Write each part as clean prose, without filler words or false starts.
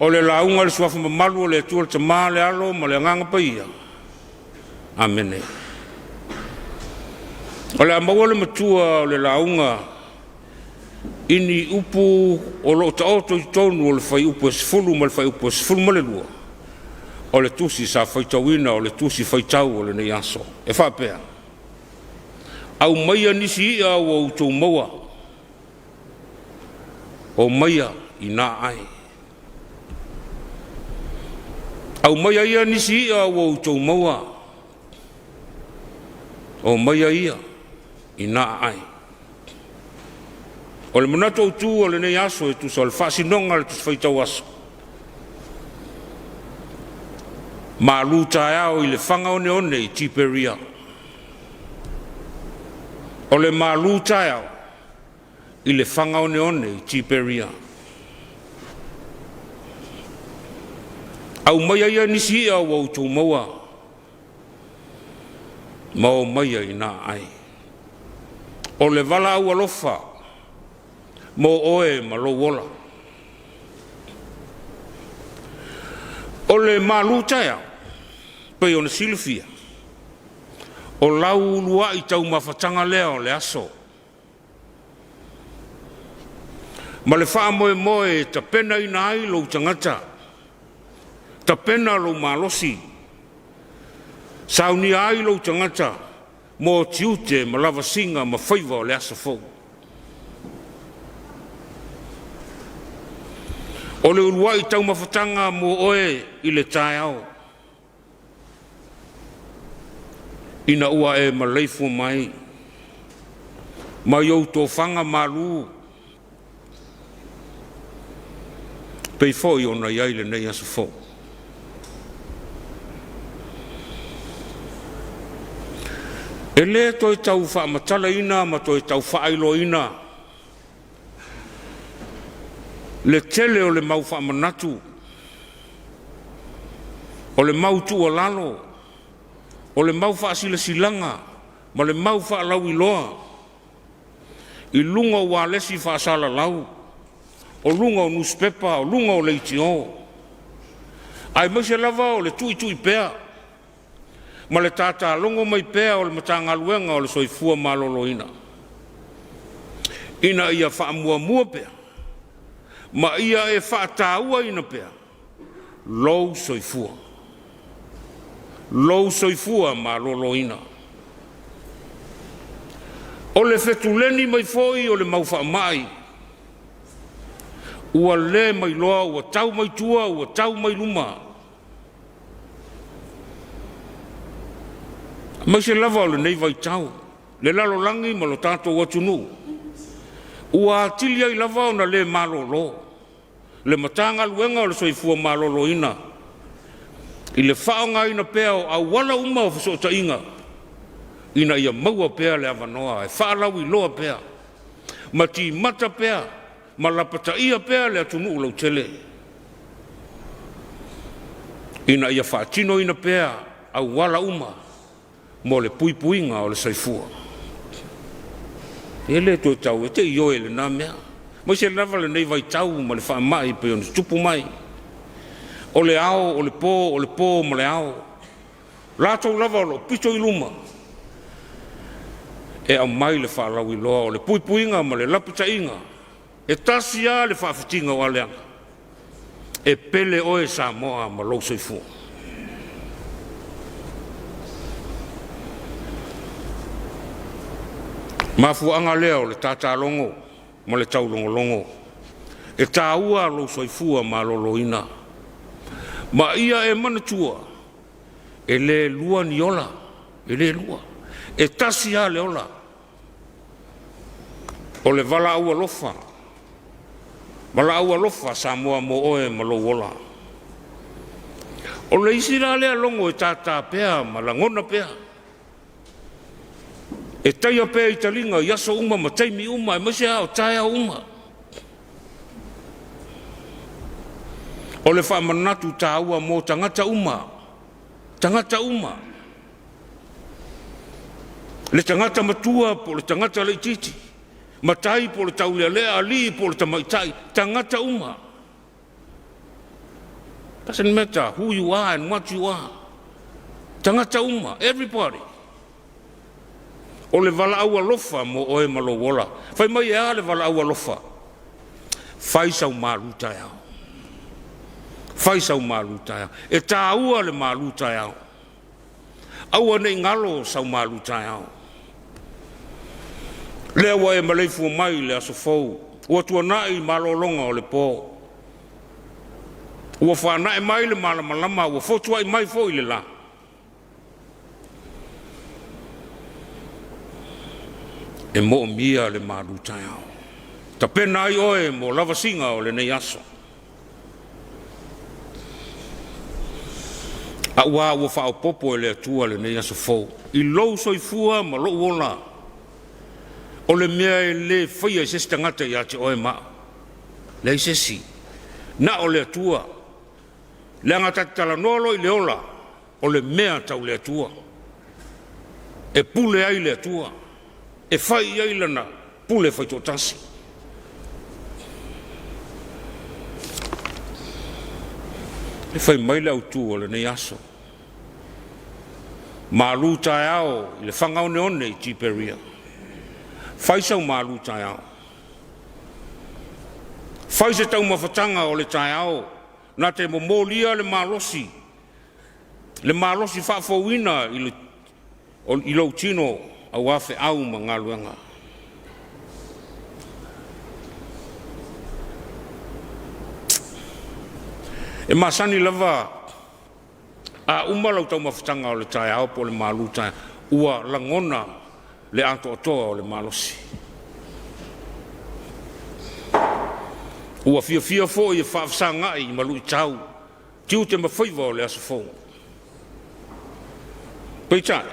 O le launga le suafa mamalu o le atua le tamā le alo ma le agaga paia. Amene. O le amaua le matua o le launga ini upu o lo taoto i tonu o le fai upu e sifulu ma le fai upu e sifulu ma le lua. O le tusi sa faitauina o le tusi faitau o le nei aso. E whapea. Au maia nisi ia o utou maua. O maia i nā ai. Au maia ia nisi ia o utou maua. O maia ia i nā ai. O le manatu au tū o le nei aso e tusa o le whaasinonga le tusa faitau aso. Ma luta au i le whanga one one i tiperia. O le ma luta au i le whanga one one i tiperia. Au maia ia nisi ia o utou maua. Ma o maia i nā ai. O le wala au alofa. Mo oe ma lo wola. O le maluta ia. Pei o na silifia. O lau lua i tau mawhatanga lea o le aso. Ma le wha moe moe ta pena i nai lo tangata. Ta pena lo malosi. Sauni ai lo tangata. Mo tiute ma lava singa ma whaiva o le aso fau. O le urua i tau mawhatanga mo oe i le tae au. Ina ua e ma leifu mai. Ma iau tō whanga malu. Pei fōi o na iai le nei aso fō. E le toi tau wha matala ina ma toi tau whailo ina. Le tele o le mau wha manatu. O le mau tu o lalo. O le mau wha sila silanga. Ma le mau wha lau i loa. I lunga wa lesi wha sala lau. O lunga o newspaper, o lunga o leiti o. Ai maise lava o le tui pea. Ma le tata longo mai pea o le matanga luenga o le soifua malolo ina. Ina ia wha mua pea. Ma ia e wha taua ina pea. Lou soifua. Lou soifua malolo ina. O le fetuleni mai foi o le mau wha mai. Ua le mai loa, ua tau mai tua, ua tau mai luma. Mai se lava o le nei vai tau. Le lalo langi ma lo tato watunu. Ua atilia i lava o na le malolo. Le matanga luenga o le soifua malolo ina. I le whaonga ina pea o a wala uma o fisota inga. Ina ia maua pea le avanoa. E whaalau i loa pea. Ma ti mata pea. Ma lapata ia pea le atunu ulau tele. Ina ia whaatino ina pea a wala uma. Mo le puipuinga o le saifua. E le toi tau e te ioe le nā mea. Mai se lava le nei vai tau ma le wha mai pe o ni tupu mai. O le ao, o le pō ma le ao. Lātou lava o lo pito i luma. E au mai le wha lau i loa o le puipuinga ma le lapita inga. E tasi a le wha whitinga o aleanga. E pele oe Samoa ma lau saifua. Mafuanga leo le tata longo, ma le tau longo longo. E tāua lo soifua ma lolo ina. Ma ia e manatua. E le lua ni ola. E le lua. E tasi a le ola. O le vala aua lofa. Vala aua lofa Samoa mo oe ma lo ola. O le isira lea longo e tata pea ma la ngona pea. E taia pea i talinga, i aso uma, ma taimi uma, e mase hao, taia uma. O le wha manatu tāua mō tangata uma. Tangata uma. Le tangata matua, po le tangata leititi. Matai, po le taulea lea ali, po le tamaitai. Tangata uma. Doesn't matter who you are and what you are. Tangata uma, everybody. O le vala aua lofa mo oe malo wola. Fai mai ea le vala aua lofa. Fai sau maluta yao. Fai sau maluta yao. E tā ua le maluta yao. Aua nei ngalo sau maluta yao. Le awa e maleifu mai le aso fau. Ua tua nai malolonga o le po. Ua whanai mai le malamalama. Ua fotua i mai fo i le la. E mo mia le maluta yao. Ta pena ai oe mo lava singa o le nei aso. A ua wha o popo e le atua le nei aso fau. I lou soifua ma lo uola. O le mea e le whaia i sesi tangata i ate oe maa. Le i sesi. Na o le atua. Le angata tala nolo i le ola. O le mea tau le atua. E pule ai le atua. E whai ai lana. Pule whai tō tasi. E whai maile au tū o le nei aso. Malu tai ao, i le whangau neone i Tiperia. Whai sau malu tai ao. Whai se tau mawhatanga o le tai ao, nā te momolia le malosi. Le malosi whaafouina i lau tino au afe au ma ngā luenga. E masani lava a umalau tau mawhatanga o le tai ao po le malu tai ua langona le ato atoa o le malosi. Ua fia fo i whaafsanga i malu i tau tiu te mawhaiva o le aso fo. Peitai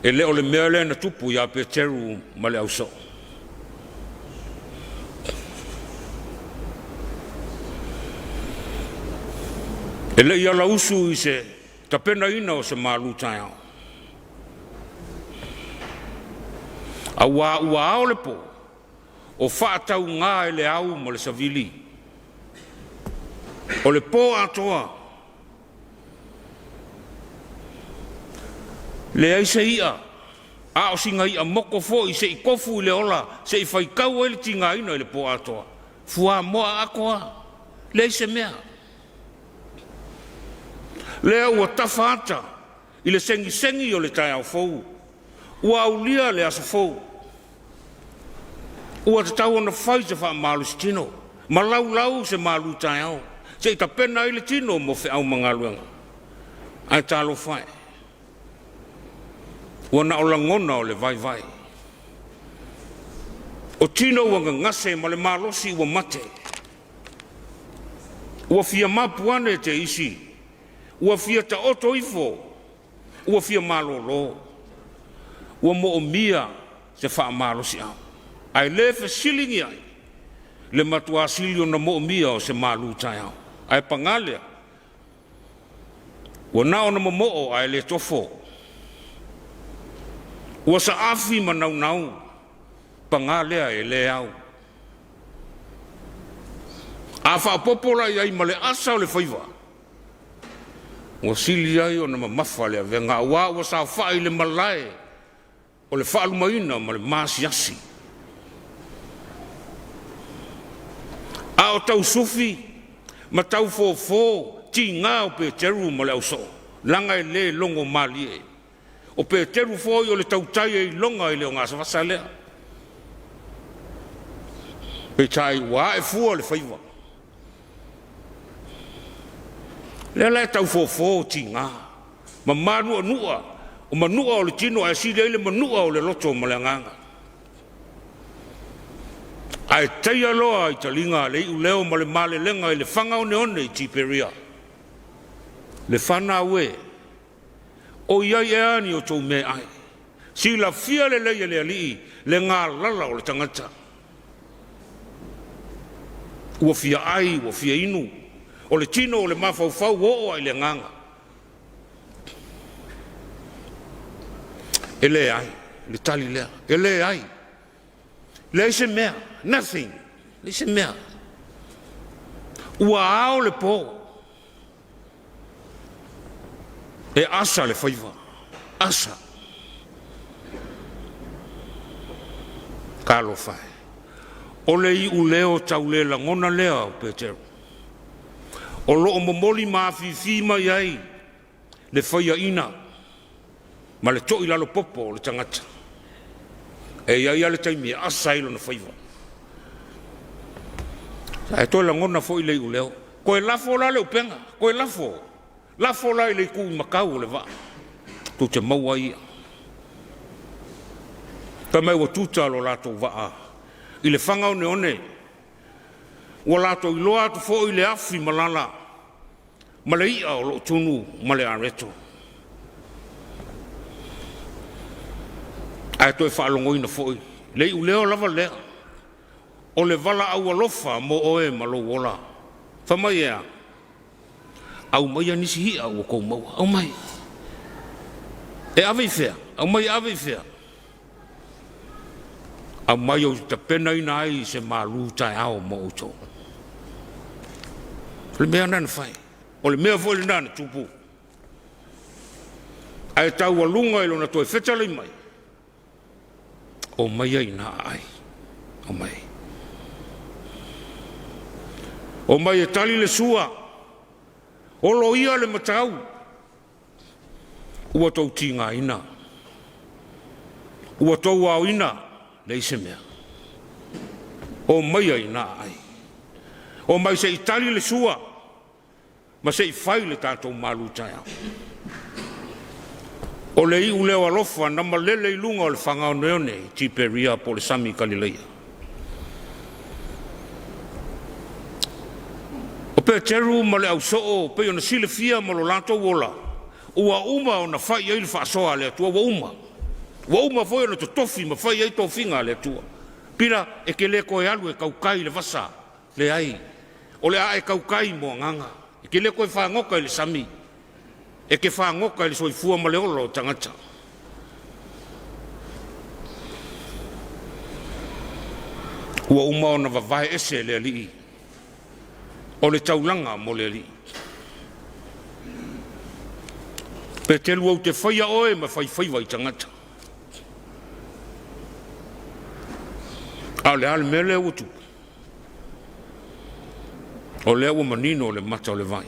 e leo le mea le na tupu i a Peteru ma le auso. E le ia la usu i se tapena ina o se malu tai ao. A ua ao le po o whaatau ngā e le au ma le savili. O le po atoa. Le ai se ia. A o singa ia moko fo i se i kofu i le ola. Se i whaikau e le tinga ina i le po atoa. Fua moa akoa. Le ai se mea. Lea ua tawhata i le sengi o le tai au fou. Ua aulia le aso fou. Ua te tau ana whai te wha malu si tino. Ma lau se malu tai au. Se i ta pena i le tino mo whi au mga luenga. Ai talo whai. Ua na o langona o le vai. O tino ua ngase ma le malosi ua mate. Ua fia mapuane te isi. Ua fia ta oto ifo, ua fia malolo, ua mo o mia se wha malo si au. Ai le fe silingi ai, le matua silio na mo o mia o se malu tai au. Ai pangalea, ua nao na mo ai le tofo. Ua sa afi manau, pangalea e le au. A wha popola i ai ma le asa o le whaiva. Ua sili ai o na mamafa lea vea ngā ua sa whai le malae o le whaalumaina ma le masiasi. A o tau sufi, ma tau fō, ti ngā o Peteru ma le auso, langa e le longo malie. O Peteru fō i o le tautai e longa i le o ngā sawasa lea. Peitai ua e fua le whaiva. Le tau fō ti ngā. Ma manua nua. O manua o le tino a sile le manua o le loto ma le nganga. Ai teia loa i talinga le iu leo ma le male lenga i le whanga o neone i Tiperia. Le whana ue. O iai e ani o tau me ai. Si la fia le leia le alii le ngā lala o le tangata. Ua fia ai, ua fia inu. O le tino o le mawhauwhau o ai le nganga. E le ai, le tali lea. E le ai. Le se mea, nothing. Le se mea. ua ao le po e asa le faiva asa Galo fai o le I u leo tau le langona lea o Petero o lo o momoli maafifi mai ai le faia ina ma le toi lalo popo o le tangata e ia le taimi asa ilo na faiva e toi langona fo I le I u leo ko e lafo la le upenga ko e lafo la I le ku makau le va tu te maua ia ka mai wa tuta lo lato va I le fanga o ne wa lato I loa tu fo I le afi malala ma le ia o lo tunu ma le areto ai toi whaalongoina fo I le I u leo lava lea o le vala au alofa mo oe ma lo wola whamai ea au mai anisi hi au kou maua au mai e ave fea au mai ave fea a mai o ta pena ina ai se malu tai ao mo uto le mea nana fai o le mea foi le nana tupu ai tau alunga ilo na toi fetale mai o mai ai na ai o mai e tali le sua o lo ia le matau ua tau tinga ina ua tau au ina le ise mea o mai ai na ai o mai se itali le sua ma se I fai le tātou malu tai au o le I u leo alofa na malele I lunga o le whangao neone tiperia po le sami Galileia o pe teru ma le au soo pe ona sile fia ma lo lato wola ua uma o na fai ai le whaasoa le atua wa uma foi ona totofi ma fai ai tofinga le atua pira e ke le koe alu e kaukai le vasa le ai o le a e kaukai mo nganga e ke le koe whaangoka le sami e ke whaangoka le soifua ma le olo tangata ua uma ona vavae ese le alii o le taulanga mo le alii pe telu au te whaia oe ma whai wai tangata a le ale mele utu o le ua manino o le mata o le vai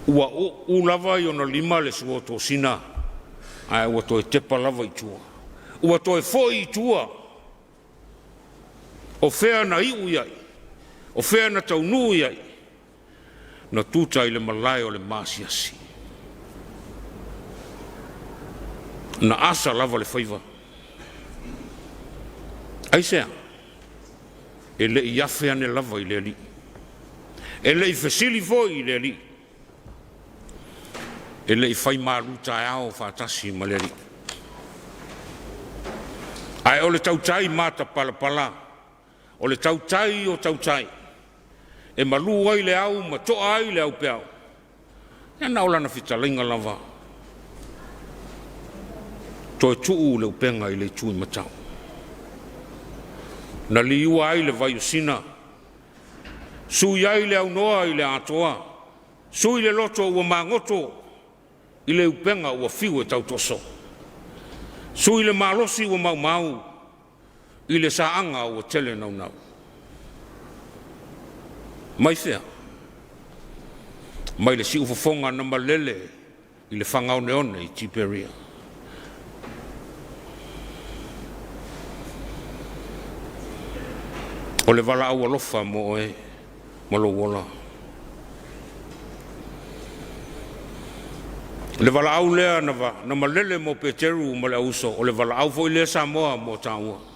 ua u lava I ona lima le sua to sina ai ua to e tepa lava I tua ua to e foi I tua o fea na iu iai o fea na taunu iai na tuta I le malai o le masiasi na asa lava le faiva aisea e le iafe ane lava I le ali e le I fesili voi I le ali e le I fai maru tae ao whaatasi ma le ali ai o le tautai mata pala o le tautai o tautai e malu ai le au ma toa ai le au peao e na ola na fitalinga lava to e tuu le upenga I le tui matau na liua ai le vaiusina sui ai le au noa I le Atua sui le loto ua mangoto I le upenga ua fiu e tautoso sui le malosi ua mau I le saanga ua tele nau mai fea mai le si ufofonga na malele I le whangau neone I tiperia o le vala au alofa mo e malo wola le vala au lea na malele mo Peteru mo le auso o le vala au foi le Samoa mo Taua